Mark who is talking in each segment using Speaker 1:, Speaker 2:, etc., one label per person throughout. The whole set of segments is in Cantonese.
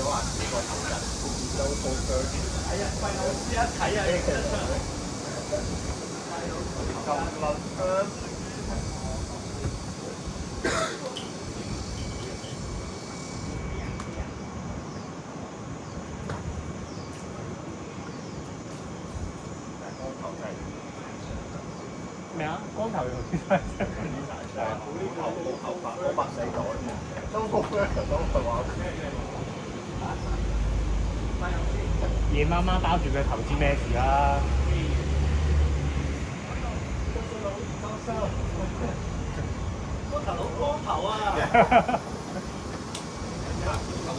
Speaker 1: 咗啊幾個頭陣，都好強。
Speaker 2: 係啊，費老師一睇啊，認得出。
Speaker 1: 咁撚香。
Speaker 3: 咩啊？光頭用啲咩？
Speaker 1: 係啊，冇頭髮，冇白死袋，都冇咩都係話。
Speaker 3: 夜媽媽包住佢頭知咩事啦？
Speaker 2: 光頭佬光頭啊！
Speaker 1: 有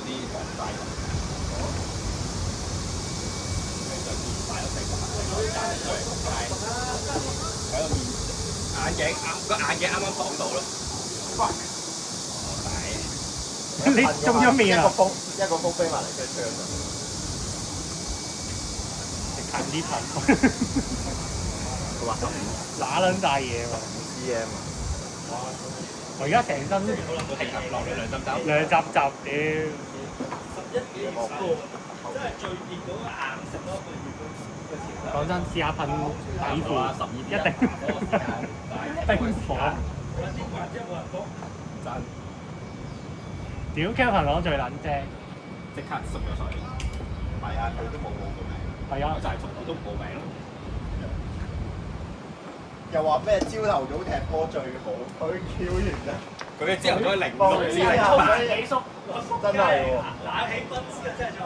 Speaker 1: 啲大人，喺個面眼鏡啱個眼鏡啱啱擋到咯。
Speaker 3: 你中咗面啊？
Speaker 1: 一個風飛埋嚟嘅槍啊！
Speaker 3: 近啲近。
Speaker 1: 佢話15
Speaker 3: 揦撚晒嘢喎！
Speaker 1: cm 啊！
Speaker 3: 我而家成身
Speaker 1: 落嚟兩針走。
Speaker 3: 兩集屌！
Speaker 2: 11幾個，真係最熱嗰個硬食咯，最熱嗰個。
Speaker 3: 講真，試下噴底褲，一定冰火。
Speaker 1: 真
Speaker 3: 屌 Kevin 講最撚正，
Speaker 1: 即刻縮咗水。唔係啊，佢都冇報名。
Speaker 3: 係啊
Speaker 1: 就係從來都唔報名咯。又話咩朝頭早踢波最好，佢跳完啫。佢嘅朝頭早係06至08。
Speaker 2: 幾叔，
Speaker 1: 真係喎
Speaker 2: 冷氣不知啊，真係做。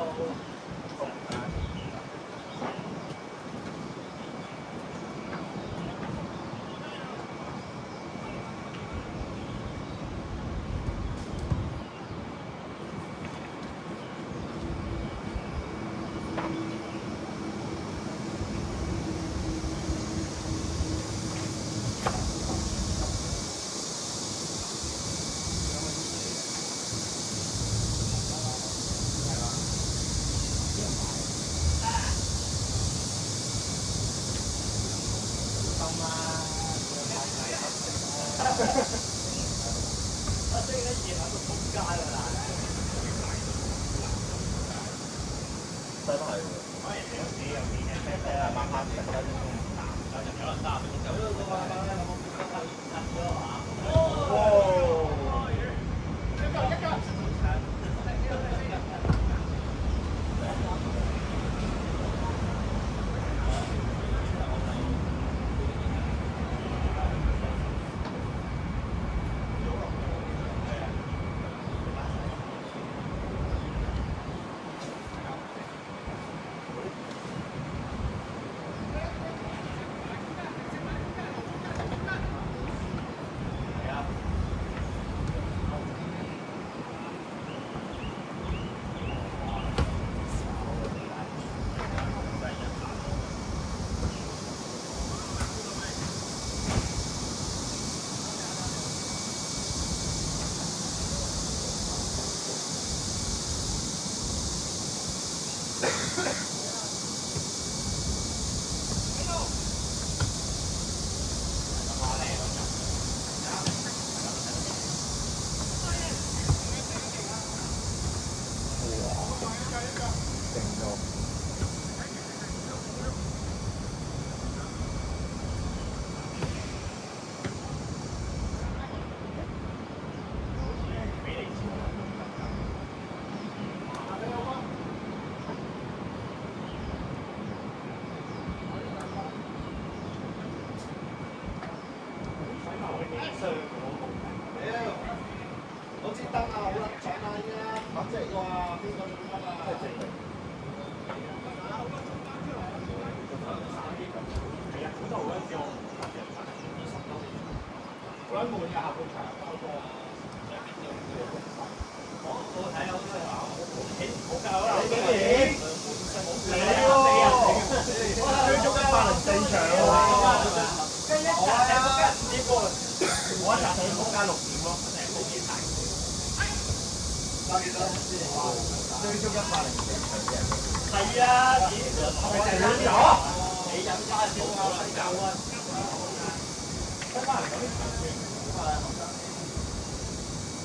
Speaker 1: 真係喎，晚黑食得
Speaker 2: 我支燈啊，好撚準啊依家，反正哇，邊個做乜啊？係啊，好多嗰陣時我喺門嘅下半場包波。我睇有啲話好夠啦，你喎，追足104場喎。跟一場踢仆街5點半，我一場踢仆街6點咯，真係冇幾大。追足104場嘅。係啊，係咪就係飲咗？你飲加少啊，西九啊。得翻嚟嗰啲場先，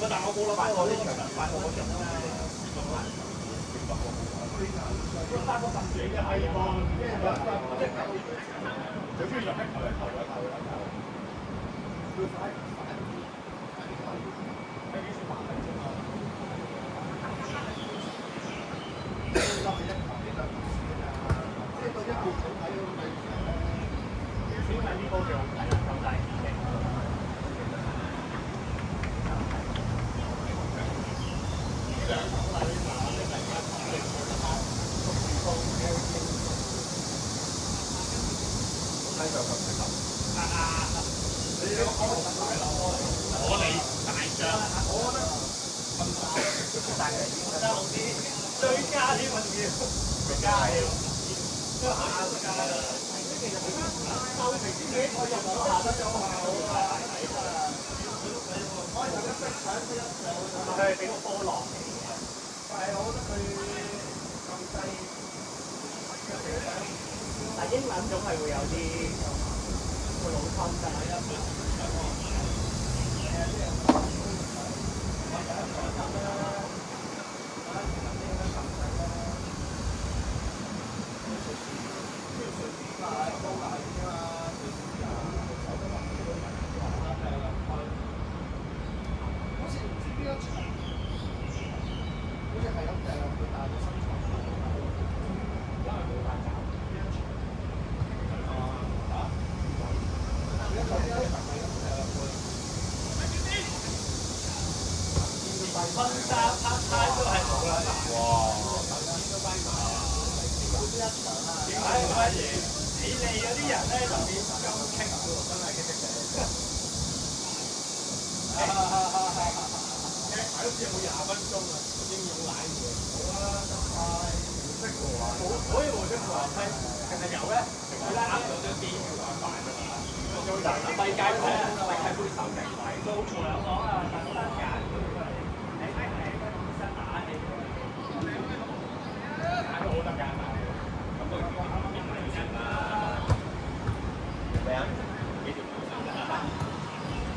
Speaker 2: 喂，但我冇諗過呢場快過嗰場啊嘛。三個甚至嘅係喎，最中意入一球。但英文總係會有啲個腦筋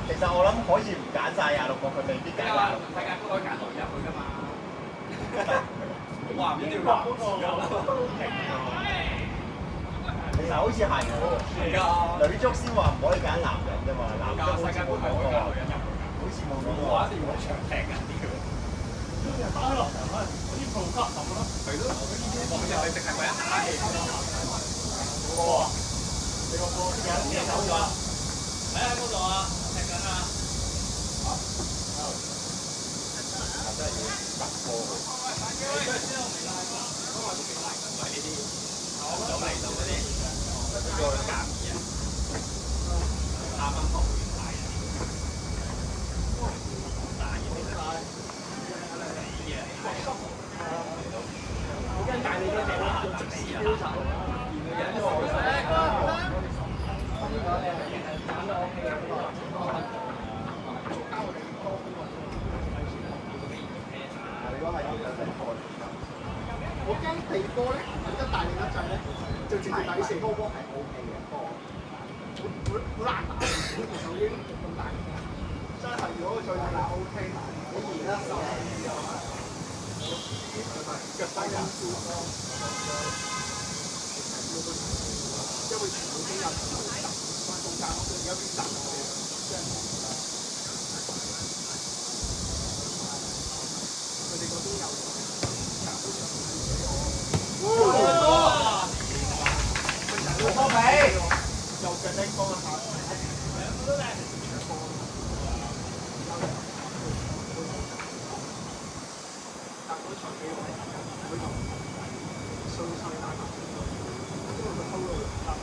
Speaker 1: 其實我諗可以唔揀晒26個，佢未必揀26個。
Speaker 2: 世界盃可以揀6入去㗎嘛？哇！唔知點講嗰個
Speaker 1: 其實好似係喎，女足先話唔可以揀男人啫嘛，男足世界盃係可以揀女人入去㗎，好似冇咁喎。
Speaker 2: 我一定要長踢緊啲嘅。打開落場可能嗰啲 pro 級咁咯。係咯，我哋係淨係為咗打氣。哇！你個波有嘢走咗，喺嗰度啊，踢緊啊！
Speaker 1: 真係要突破佢。
Speaker 2: 唔係呢啲，有嚟到嗰啲，再夾嘢，啱啱學會大嘅。大嘢嚟啦！死嘢！好跟大你啲地啦，直視標籌，見到人都
Speaker 4: 我驚地波咧，如果大力一陣咧，就直接打啲射波波係 O K 嘅，不過好難打，手已經咁大，真係如果再打 O K，你而家手腳低因素，因為全部都有中間，而家邊打即係佢哋嗰邊有。
Speaker 1: 波比
Speaker 4: 又腳低幫一下。但嗰場幾好，佢就衰打球，因為佢偷到2粒。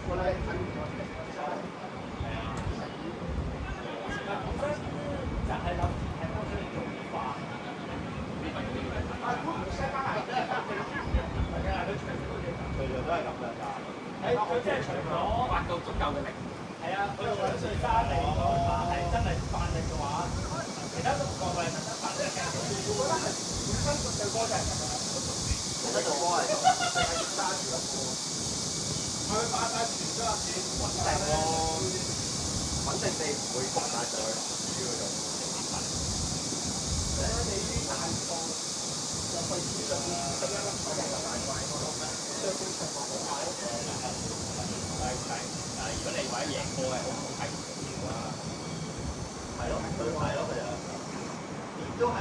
Speaker 4: 我哋睇唔到
Speaker 1: 對對都係咁㗎咋。
Speaker 2: 佢即係除咗發到足夠嘅力，係啊，佢除咗碎沙地嗰下係真係發力嘅話，其他都唔覺佢係特登發力嘅。我覺得係本身對波就係咁樣。
Speaker 1: 一做波係
Speaker 4: 揸住一個。
Speaker 2: 佢發曬全咗入錢，穩定
Speaker 1: 咯，穩定地唔會發晒上去，主要就。
Speaker 4: 你啲大個入去主上面咁樣咁所謂嘅大怪嗰度咧，對佢場話好快。
Speaker 2: 但係如果你為咗贏波係好睇唔重要啊。
Speaker 1: 係咯，對係咯，其實亦都係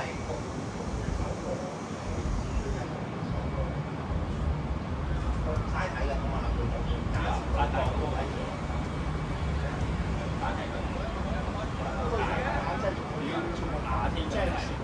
Speaker 1: 齋睇嘅嘛，佢就加時發光都睇咗。但係佢
Speaker 2: 夏天真係。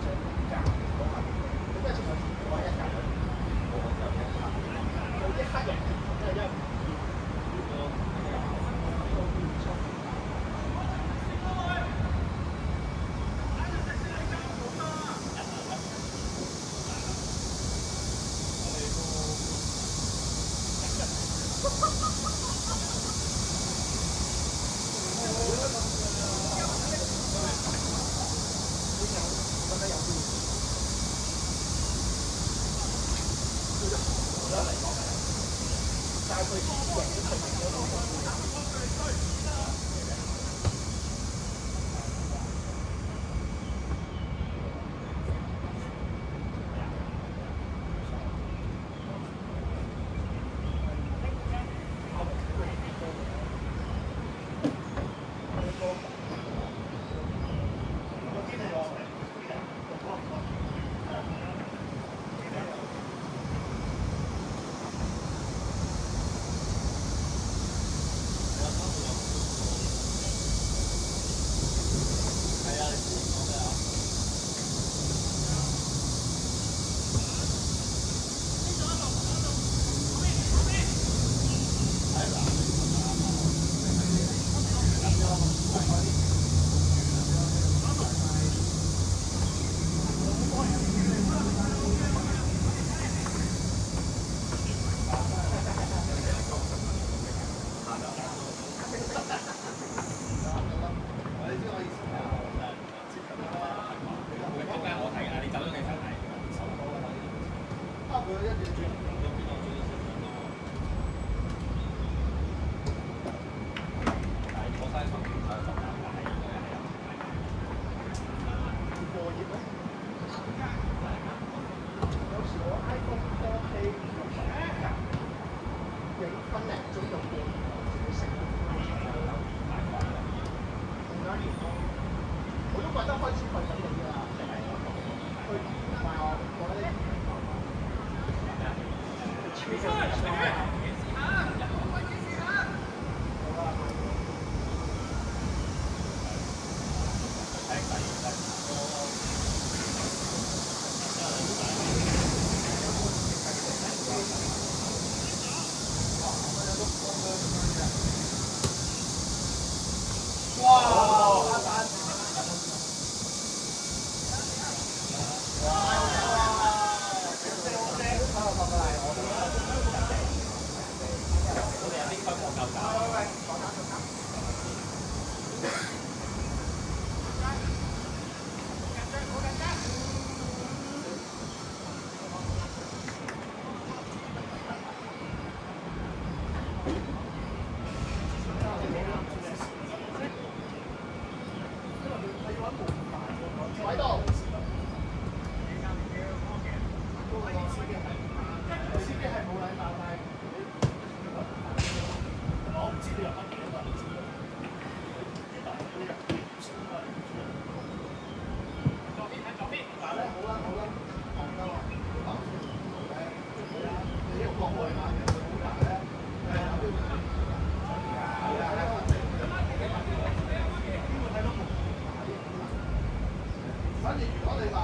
Speaker 4: 反正如果你話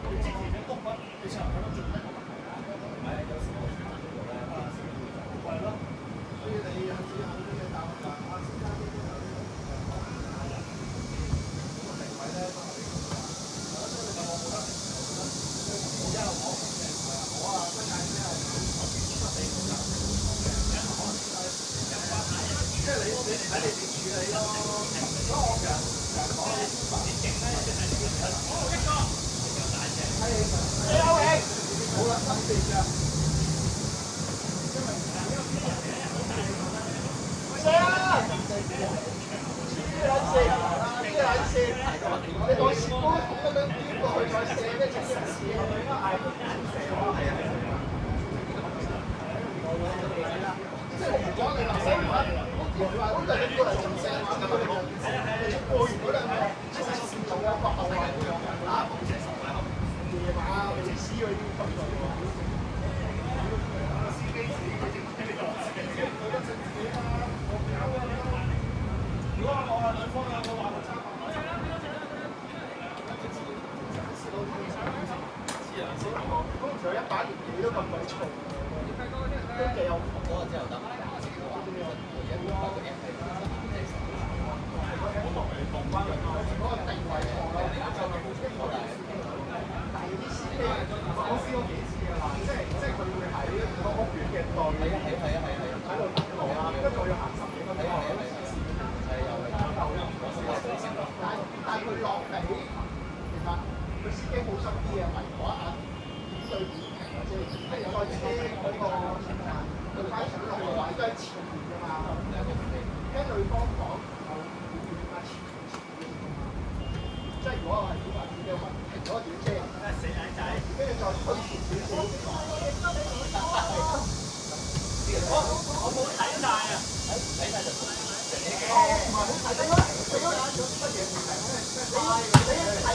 Speaker 4: 你之前嘅谷物，你成日喺度做咩？係咯，所以你有時候啲嘢答案啊，先生呢啲個定位咧都係所以你問我冇得食，而家我啊新界咩係即係你睇你點處理咯。所以我其實講你勁咧，即係一個係好啦，分別㗎。射啊！黐撚線，你當雪糕筒咁樣捐過去再射咩？整件事係咪應該嗌射啊？係啊。即係如果你話射話，佢話咁就應該係正射話咁樣。你過完嗰兩個，即係做一個後衞咁樣打防射手啊，夜晚啊，你屎嗰啲咁樣喎。司機自己佢整喺呢度，佢都整自己啦。如果我係女方有個話我參考。仲有100年幾都咁鬼嘈，都幾有火啊！之後得。嗰個定位錯咯，但係啲司機我試過幾次㗎啦，即係佢會喺個屋苑嘅對喺度等我啦，跟住我要行10幾分鐘，但係佢落地，其實佢司機好心啲嘅，為嗰一眼對點停或者即係有個車嗰個對翻上落嘅話，都喺前面㗎嘛，聽對方講。即係如果我係小白子嘅話，停咗個短車，死仔仔，跟住再推前少少。我冇睇晒啊！睇晒就唔係好睇得啦，你嗰陣做乜嘢唔係咩？你睇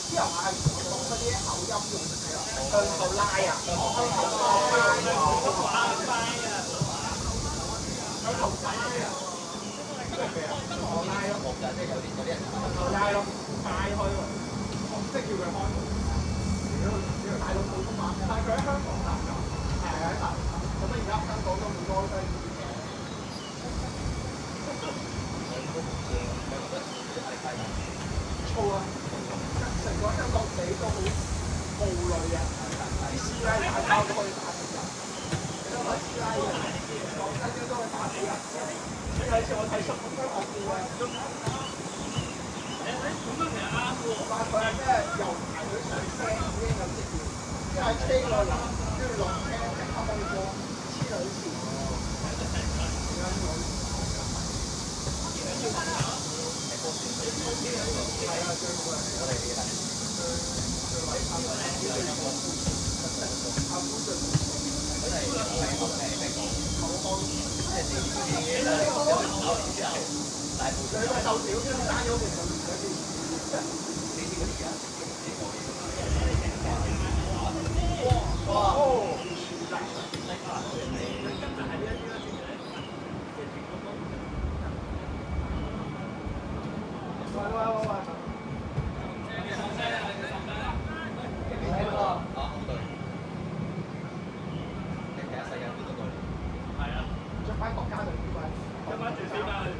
Speaker 4: 啲人話係講嗰啲口音用係啦，向後拉啊，向後拉啊，向後仔啊！我拉咯，即係有啲人我拉咯，拉開喎，即係叫佢開門。如果大陸普通話，但係佢喺香港搭㗎，係喺大陸搭。咁而家香港都好多都係呢啲嘅。粗啊！成個香港地都好暴戾啊！啲師奶大包都可以打死人，你都話師奶嘅，講真啲都可以打死人。有次我睇新聞都講過嘅，咁都其實啱喎。話佢係咩由排隊上車已經有職業，即係喺車嗰度跟住落車即刻可以過黐兩次。係啊，最好係我哋係最偉大嘅。阿官就佢係口腔。大部分都係鬥少，跟住單咗其實唔使錢。哇！翻國家隊呢位，一班住4班去。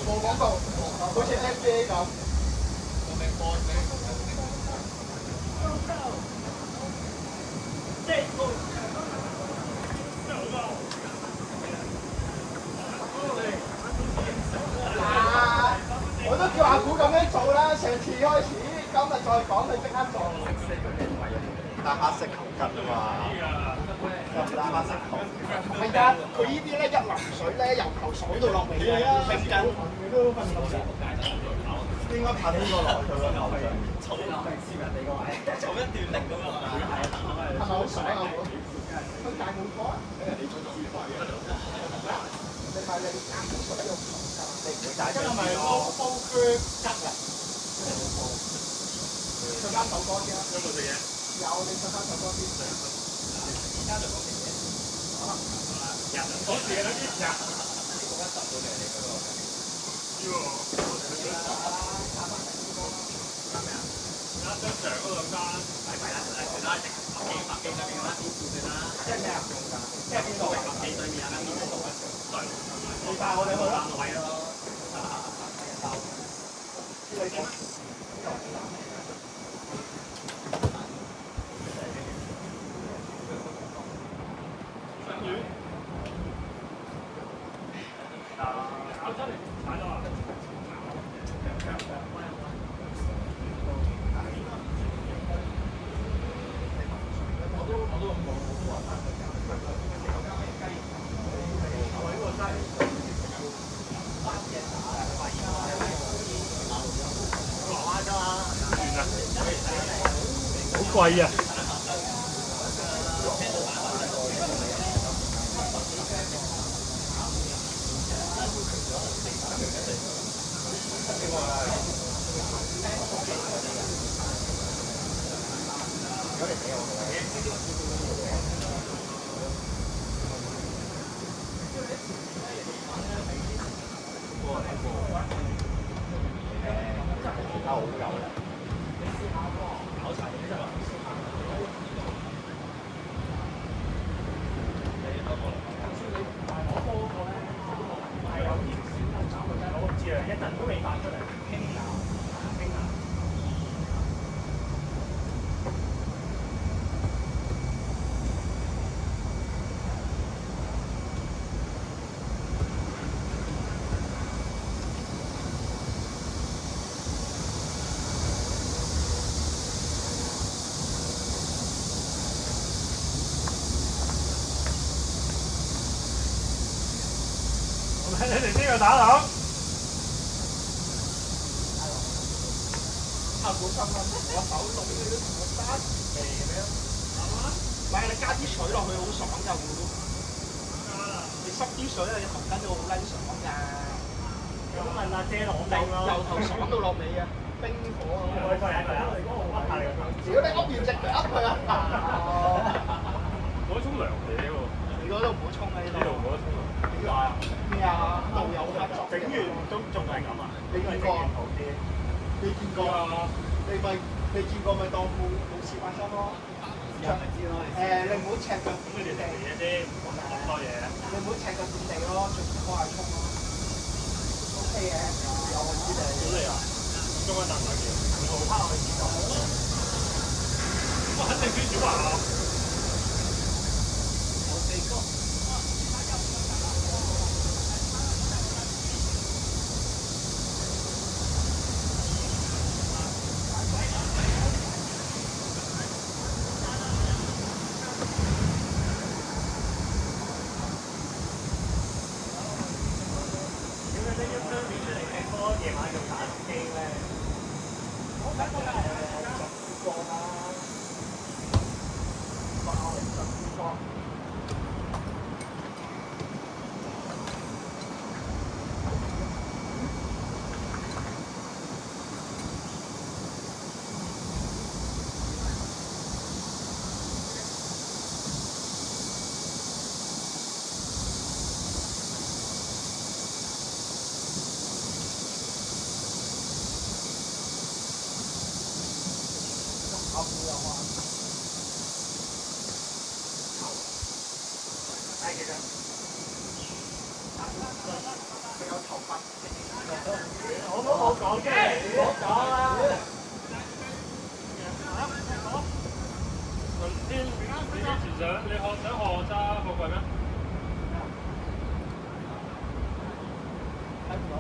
Speaker 4: 冇廣告，好似 FA 咁。我都叫阿古咁樣做啦，上次開始，今日再講佢即刻做。
Speaker 1: 但黑色球巾啊嘛，但黑色球。
Speaker 4: 係㗎，佢呢啲咧一淋水咧，由頭爽到落尾嘅，明緊。佢都瞓到。
Speaker 1: 應該拍呢個落去咯，
Speaker 2: 嘈一段先人哋個位，嘈一段力咁樣啊！
Speaker 4: 係咪好爽啊？佢大滿拖啊！你咪你夾到水用你唔會大。今日咪煲薑汁啊！唱翻首歌先啦。有冇食嘢？有，你唱翻首歌先。而家就講食嘢。人講事嗰啲人。嗰間揼到你嗰個。張相嗰兩間係咪啦？其他麥記對面嗰間點算啦？即係咩啊？即係邊度？麥記對面有間邊度啊？對，你帶我哋去啦。位咯。你點啊？上魚。我真係買咗啊！
Speaker 3: 好貴啊！你哋呢個打檔，
Speaker 4: 客戶心諗我手凍你都同我揸味咁樣，唔係你加啲水落去好爽㗎會，你濕啲水你頭巾都好撚爽㗎，
Speaker 3: 咁問阿姐攞冰咯，
Speaker 4: 由頭爽到落尾啊，冰火啊！
Speaker 3: 我個人嚟啊，
Speaker 4: 如果你噏完隻腳噏佢啊！
Speaker 3: 我沖涼嘅喎，
Speaker 4: 你嗰度唔好沖啊！呢
Speaker 3: 呢度
Speaker 4: 度
Speaker 3: 冇得沖啊，
Speaker 4: 點解啊？咩啊？導遊合作
Speaker 3: 整完都仲係咁啊？
Speaker 4: 你見過？你見過？你見過咪當冇事發生咯？
Speaker 1: 咪知咯。
Speaker 4: 你唔好赤腳
Speaker 3: 咁你哋食嘢先，唔講咁多嘢。
Speaker 4: 你唔好赤腳掂地咯，盡開下沖咯。OK 嘅，有我知你。
Speaker 3: 屌你啊！中間啖唔係叫，我拋去廁所。我肯定輸小華啊！夜晚用打機咧，我睇過啦，過啦，爆嚟就過。佢有頭髮，我都冇講嘅，唔好講啦。先，你幾時想？你想學揸貨櫃咩？
Speaker 4: 睇唔到。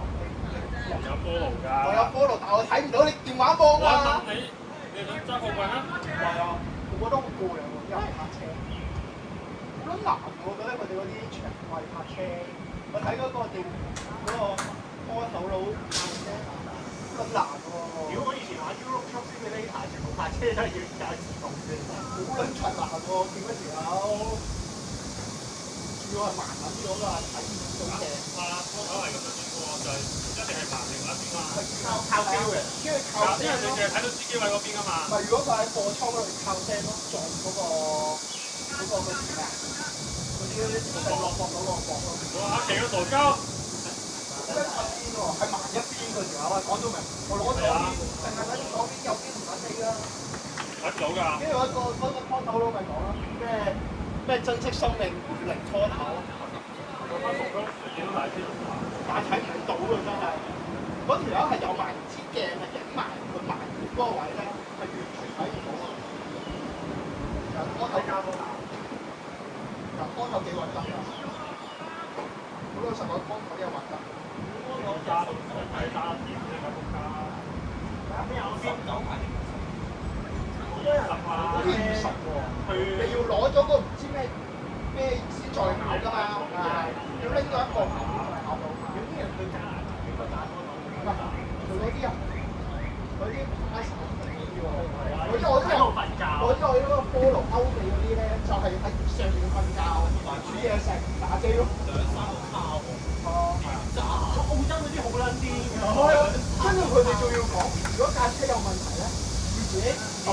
Speaker 3: 有 follow 㗎。
Speaker 4: 我有 follow，但我睇唔到你電話簿啊。
Speaker 3: 你想揸貨櫃咩？
Speaker 4: 係啊，我覺得好攰啊，因為泊車。好難喎，我覺得佢哋嗰啲長櫃泊車，我睇嗰個歌手佬泊車咁難喎。
Speaker 2: 如果我以前玩 Euro Truck Simulator，全部泊車都係要搞自動嘅。
Speaker 4: 好撚柒難喎，見嗰條友，主要係盲撚咗㗎，睇唔到嘅。
Speaker 3: 拖手係咁樣轉喎，就係一定係盲另外一邊嘛。
Speaker 2: 靠標嘅，
Speaker 4: 因為靠
Speaker 3: 因為你淨係睇到司機位嗰邊㗎嘛。
Speaker 4: 唔係，如果佢喺貨倉嗰度靠聲咯，撞嗰個叫咩啊？嗰啲落膊嗰個膊咯。
Speaker 3: 阿奇個傻鳩，
Speaker 4: 跟側邊喎，係盲一邊嗰條友啊！講到明，我攞左邊，淨係睇左邊，右邊唔睇你㗎。
Speaker 3: 睇唔到㗎。
Speaker 4: 跟住嗰個拖手佬咪講啦，咩珍惜生命零拖頭，
Speaker 3: 我翻熟都見到大先。
Speaker 4: 但係睇唔到㗎真係。嗰條友係有埋支鏡係影埋佢盲嗰個位咧，係完全睇唔到啊！人拖頭加多下，人拖頭幾核突㗎？好老實講，拖頭有核突。
Speaker 3: 揸到睇揸電啫嘛，仆街。
Speaker 2: 咩有先走埋？
Speaker 4: 好現實喎！你要攞咗個唔知咩先再考㗎嘛？要拎到一個考到。
Speaker 2: 有啲人去加拿大，美國打多
Speaker 4: 唔係，佢嗰啲人，嗰啲拍手嗰啲喎。嗰啲
Speaker 2: 喺度瞓覺。
Speaker 4: 嗰啲我嗰個follow歐美嗰啲咧，就係喺上面瞓覺，煮嘢食、打機咯。
Speaker 2: 澳洲嗰啲好撚癲㗎。
Speaker 4: 跟住佢哋仲要講，如果架車有問題咧，要自己搞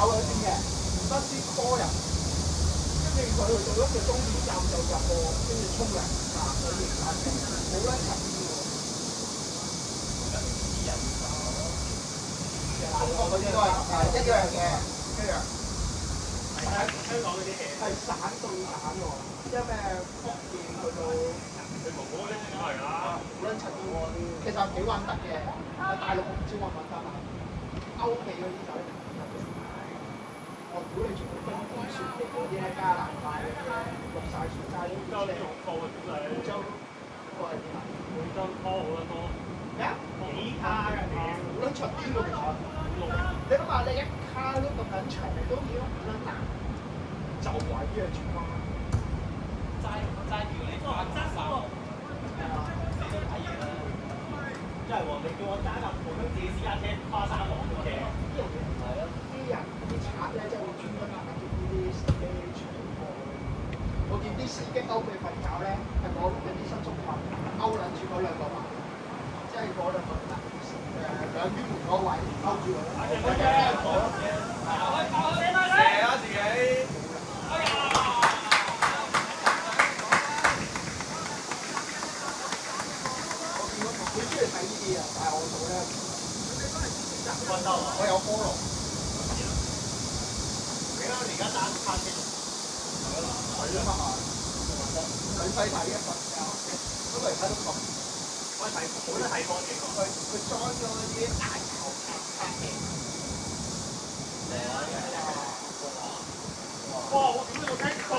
Speaker 4: 咗先嘅，唔得先 call 人。跟住佢去到一個終點站就入貨，跟住沖涼啊，去迎架車，好撚神啲喎。中國嗰啲都係一樣嘅，一樣。
Speaker 2: 香港嗰啲嘢
Speaker 4: 係散到散喎，即係咩福建去到。
Speaker 3: 你蒙古嗰啲都係㗎。
Speaker 4: 好撚柒啲喎，其實幾穩得嘅。大陸我唔知揾唔揾翻啦，歐美嗰啲就一定揾得嘅。我估你全部冰天雪地嗰啲咧，加拿大嗰啲咧，落曬雪曬啲車。
Speaker 3: 澳洲啲好高啊，屌你！
Speaker 4: 澳洲嗰個係點啊？
Speaker 3: 澳洲拖好撚多。
Speaker 4: 咩啊？
Speaker 2: 幾卡㗎你？
Speaker 4: 好撚出邊喎其實。你諗下，你一卡都咁撚長，你都已經好撚難就位嘅情況。
Speaker 2: 齋住你話揸手。
Speaker 4: 係啊。
Speaker 3: 叫我揸架普通自己私家車跨山王嘅。
Speaker 4: 係咯，啲人啲賊咧，即係會專登夾硬捉呢啲司機搶貨。我見啲司機勾佢瞓覺咧，係攞緊啲新竹棍勾撚住嗰兩個馬，即係嗰兩個兩邊門嗰位勾住佢。
Speaker 2: 射啊自己！
Speaker 4: 佢中意睇呢啲啊，但係我做咧，我有 follow。
Speaker 3: 你啱而家打卡機，
Speaker 4: 佢啊嘛，佢細睇嘅瞓覺，不過而家都咁。
Speaker 3: 我睇好多睇波嘅。
Speaker 4: 佢裝咗啲眼球拍嘅。
Speaker 3: 哇！我點解冇聽過？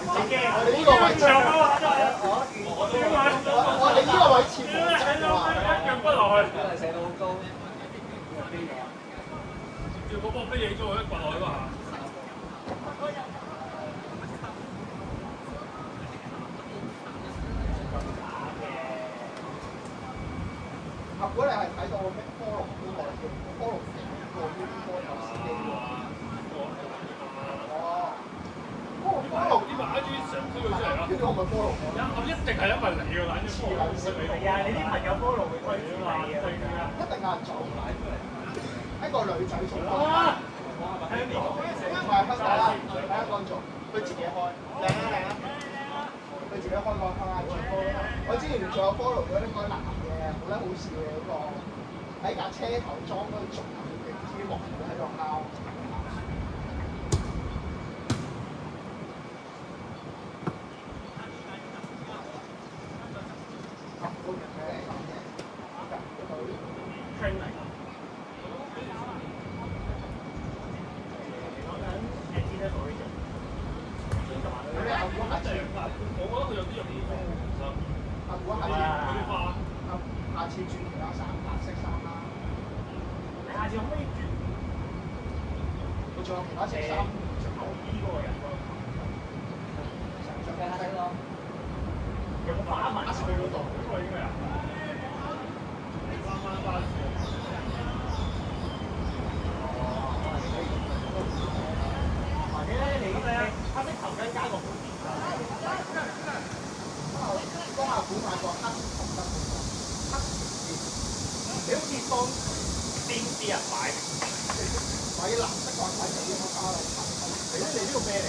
Speaker 3: 我哋呢個位長啊！
Speaker 4: 我哋呢個位切黃色啊！
Speaker 3: 一腳骨落去。
Speaker 1: 射到好高咩？
Speaker 2: 要嗰波飛起咗，我一棍落去嗰下。
Speaker 4: 如果你係睇到咩follow嗰個叫 follow 個呢啲波有司機喎。哦。follow
Speaker 2: 啲馬終於成推佢出嚟啦。
Speaker 4: 跟住我咪 follow 我。
Speaker 2: 我一定係因為你㗎，懶咗 follow
Speaker 3: 係啊，你啲朋友 follow 會推住你啊。
Speaker 4: 一定有人做。一個女仔做。
Speaker 3: 香港
Speaker 4: 唔係香港啦，喺香港做，佢自己開。靚啊靚啊！佢自己開個香港直播。我之前仲有 follow 咗呢個男嘅，好撚好笑嘅嗰個，喺架車頭裝嗰個竹嘅支木喺度敲。下次轉其他衫，白色衫啦。
Speaker 3: 你下次可唔可以轉？
Speaker 4: 我仲有其他色衫，
Speaker 3: 牛衣嗰個人咯。
Speaker 4: 着啡色咯。
Speaker 3: 有冇花紋去嗰度？
Speaker 2: 嗰個應該有。
Speaker 3: 或者咧，你黑色頭巾加個褲墊。
Speaker 4: 幫阿古買個黑頭巾，黑
Speaker 3: 你好似幫邊啲人買？
Speaker 4: 買啲藍色怪怪地嘅花嚟襯。
Speaker 3: 你呢個咩嚟？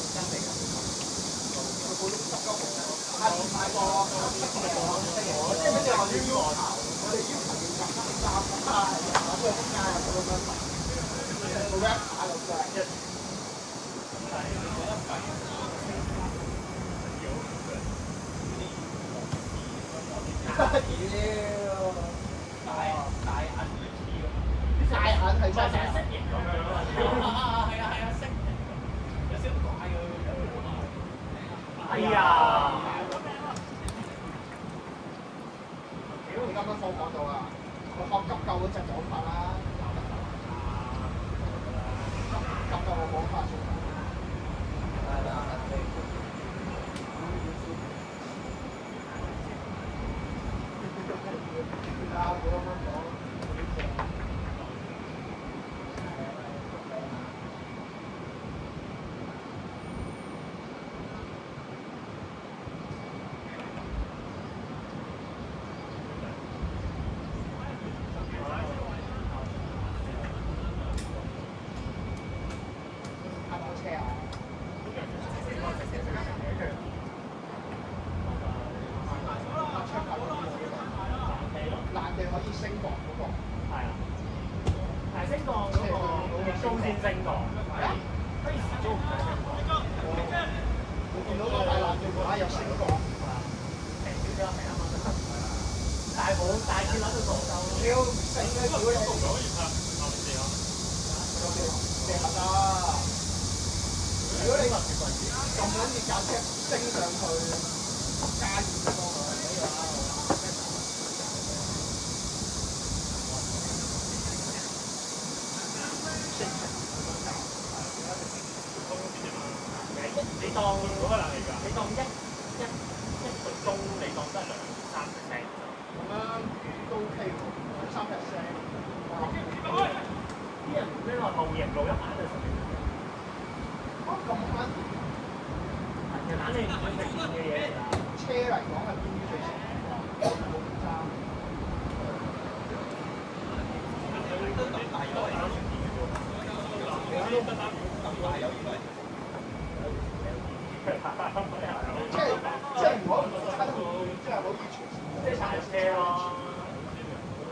Speaker 3: 真嚟㗎？
Speaker 4: 佢普通濕鳩毛。下次買個黑色嘅黃色嘅，即係咩叫我哋要求？我哋要求要着黑衫啊，我都係仆街啊，咁樣買。個 rap 打落去。屌！大眼係真係
Speaker 3: 色型咁樣啊！係啊，色有少少怪㗎。哎呀！
Speaker 4: 屌！你啱啱放網度啊！我學急救嗰隻講法啦，急救個講法。
Speaker 3: 你當一個鐘，你當得2-3%。
Speaker 4: 咁樣都 OK 喎，3%。
Speaker 3: 啲人咩話露營露一晚就10幾蚊。
Speaker 4: 咁慳，
Speaker 3: 其實肯定唔會食嘅嘢嚟㗎。
Speaker 4: 車嚟講係邊啲最食？冇爭。即係如果唔差得即係好似
Speaker 3: 即係踩車咯。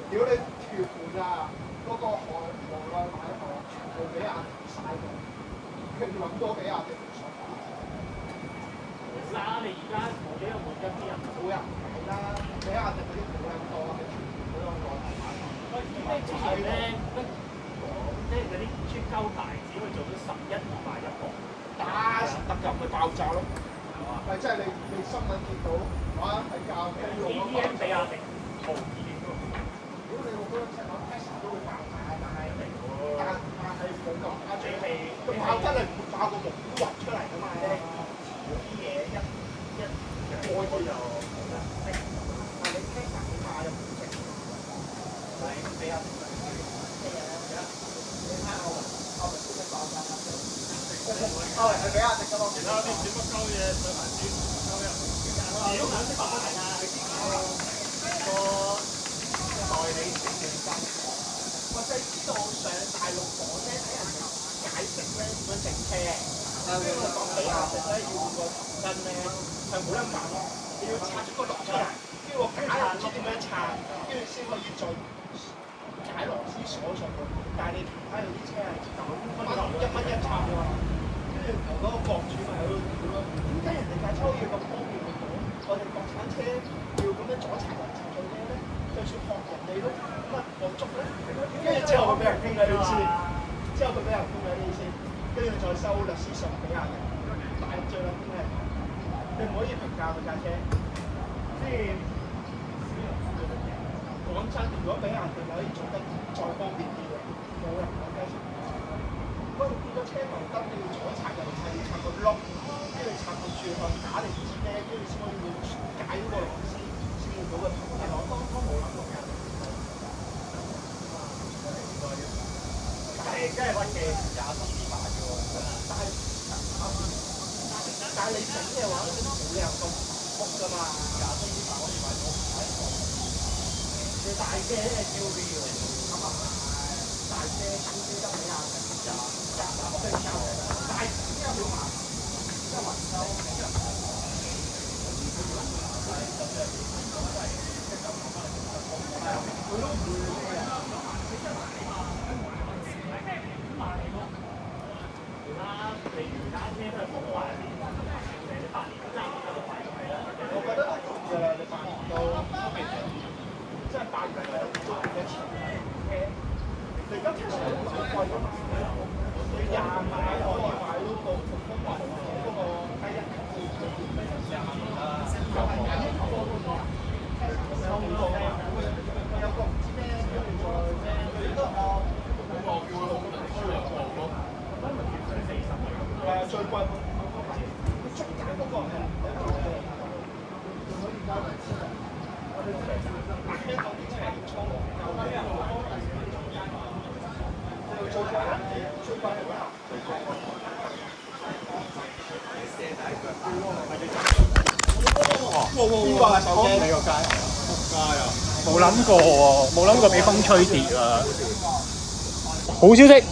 Speaker 4: 屌你條盤啊！嗰個海無奈買一個全部俾阿迪嘥咗，佢諗多俾阿迪唔爽。
Speaker 3: 沙你而家冇幾個換一啲人，
Speaker 4: 冇人睇啦，俾阿迪嗰啲冇人多，係全部都有內地買。
Speaker 3: 咩之前咧，即係嗰啲出鳩牌子，佢做咗11.2一個，
Speaker 4: 打實得㗎，咪爆炸咯！係即係你新聞見到，哇喺教公路嗰個
Speaker 3: CDM 比亞迪無二點喎。
Speaker 4: 如果你好多車攞 Tesla 都會爆炸，但係冇咁誇張。佢爆真係唔會爆個木雲出嚟㗎嘛？
Speaker 3: 啲嘢一開咗就冇得升，
Speaker 4: 但係你 Tesla 起碼又唔識。
Speaker 3: 係比亞迪
Speaker 4: 你睇歐文先爆炸啦！歐文係比亞迪㗎嘛？
Speaker 2: 其他啲乜鳩嘢上埋先，鳩人。
Speaker 3: 屌眼識爆炸啊！個代理成正真，
Speaker 4: 我就係知道上大陸火車睇人哋解釋咧點樣整車，跟住我講比亞迪咧要換個頭燈咧係冇得揀咯，你要拆咗個螺出嚟，跟住個架又唔知點樣拆，跟住先可以再解螺絲鎖上去。但係你其他嗰啲車係1蚊一插㗎嘛，跟住同嗰個國主咪喺度屌咯，點解人哋架車要咁方便去講，我哋國產車要咁樣左拆右拆做咩咧？就算學人哋都乜我捉咧，跟住之後佢俾人傾偈呢啲先，之後佢俾人傾偈呢啲先，跟住再收律師信俾人哋，大最撚啲咩？你唔可以評價佢架車，即係講真，如果俾人哋可以做得再方便啲嘅，冇人講雞船。不過變咗車頭燈，你要左拆右拆，要拆個轆，跟住拆個轉向架定唔知咩，跟住先可以解嗰個螺絲，先見到個頭。其實我當初冇諗過嘅。
Speaker 3: 係真係屈嘅，20CD買嘅喎，
Speaker 4: 但係你整嘅話，你冇理由咁複㗎嘛。
Speaker 3: 20CD可以買到
Speaker 4: 你大車係 QV 喎，咁啊大車 QV 得比亞迪就我俾你交大錢一秒買，一維修。佢都唔會咩啊？
Speaker 3: 你原單車都係好快啲，你8年都爭唔多快咗係啦。
Speaker 4: 我覺得都夠㗎啦，你8年都未平，即係8年係都幾多錢？你而家其實好少貴㗎嘛？你20萬可以買到個普通雲嗰個低一級20萬啦。有個唔知咩跟住再咩，佢都我叫佢好多人推兩個咯。係啊，最貴佢中間嗰個係可以交嚟先。我哋香港啲車要倉交最貴最貴係咩啊？邊個係手機？你個街？仆街啊！
Speaker 2: 冇諗過喎，冇諗過俾風吹跌啊！好消息，